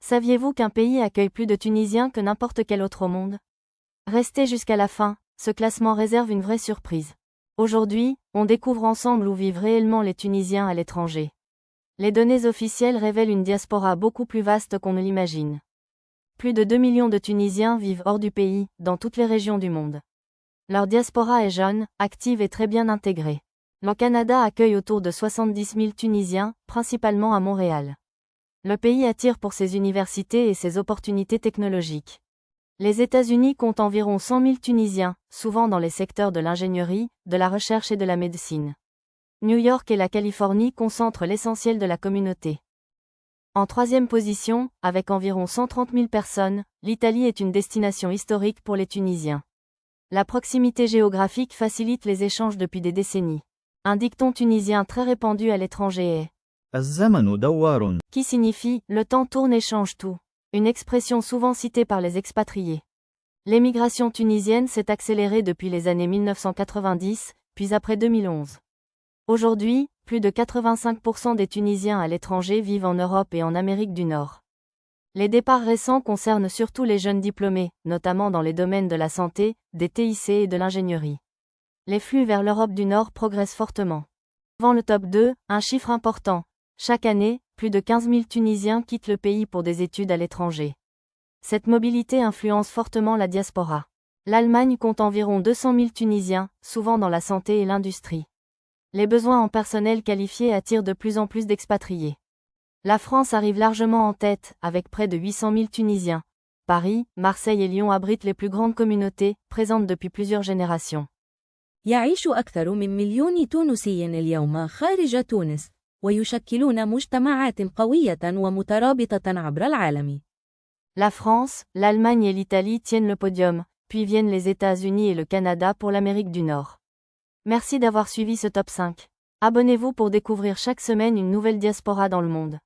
Saviez-vous qu'un pays accueille plus de Tunisiens que n'importe quel autre au monde? Restez jusqu'à la fin, ce classement réserve une vraie surprise. Aujourd'hui, on découvre ensemble où vivent réellement les Tunisiens à l'étranger. Les données officielles révèlent une diaspora beaucoup plus vaste qu'on ne l'imagine. Plus de 2 millions de Tunisiens vivent hors du pays, dans toutes les régions du monde. Leur diaspora est jeune, active et très bien intégrée. Le Canada accueille autour de 70 000 Tunisiens, principalement à Montréal. Le pays attire pour ses universités et ses opportunités technologiques. Les États-Unis comptent environ 100 000 Tunisiens, souvent dans les secteurs de l'ingénierie, de la recherche et de la médecine. New York et la Californie concentrent l'essentiel de la communauté. En troisième position, avec environ 130 000 personnes, l'Italie est une destination historique pour les Tunisiens. La proximité géographique facilite les échanges depuis des décennies. Un dicton tunisien très répandu à l'étranger est الزمن دوار. qui signifie « le temps tourne et change tout », une expression souvent citée par les expatriés. L'émigration tunisienne s'est accélérée depuis les années 1990, puis après 2011. Aujourd'hui, plus de 85% des Tunisiens à l'étranger vivent en Europe et en Amérique du Nord. Les départs récents concernent surtout les jeunes diplômés, notamment dans les domaines de la santé, des TIC et de l'ingénierie. Les flux vers l'Europe du Nord progressent fortement. Avant le top 2, un chiffre important. Chaque année, plus de 15 000 Tunisiens quittent le pays pour des études à l'étranger. Cette mobilité influence fortement la diaspora. L'Allemagne compte environ 200 000 Tunisiens, souvent dans la santé et l'industrie. Les besoins en personnel qualifié attirent de plus en plus d'expatriés. La France arrive largement en tête, avec près de 800 000 Tunisiens. Paris, Marseille et Lyon abritent les plus grandes communautés, présentes depuis plusieurs générations. يعيش أكثر من مليون تونسي اليوم خارج تونس، ويشكلون مجتمعات قوية ومترابطة عبر العالم. La France, l'Allemagne et l'Italie tiennent le podium, puis viennent les États-Unis et le Canada pour l'Amérique du Nord. Merci d'avoir suivi ce top 5. Abonnez-vous pour découvrir chaque semaine une nouvelle diaspora dans le monde.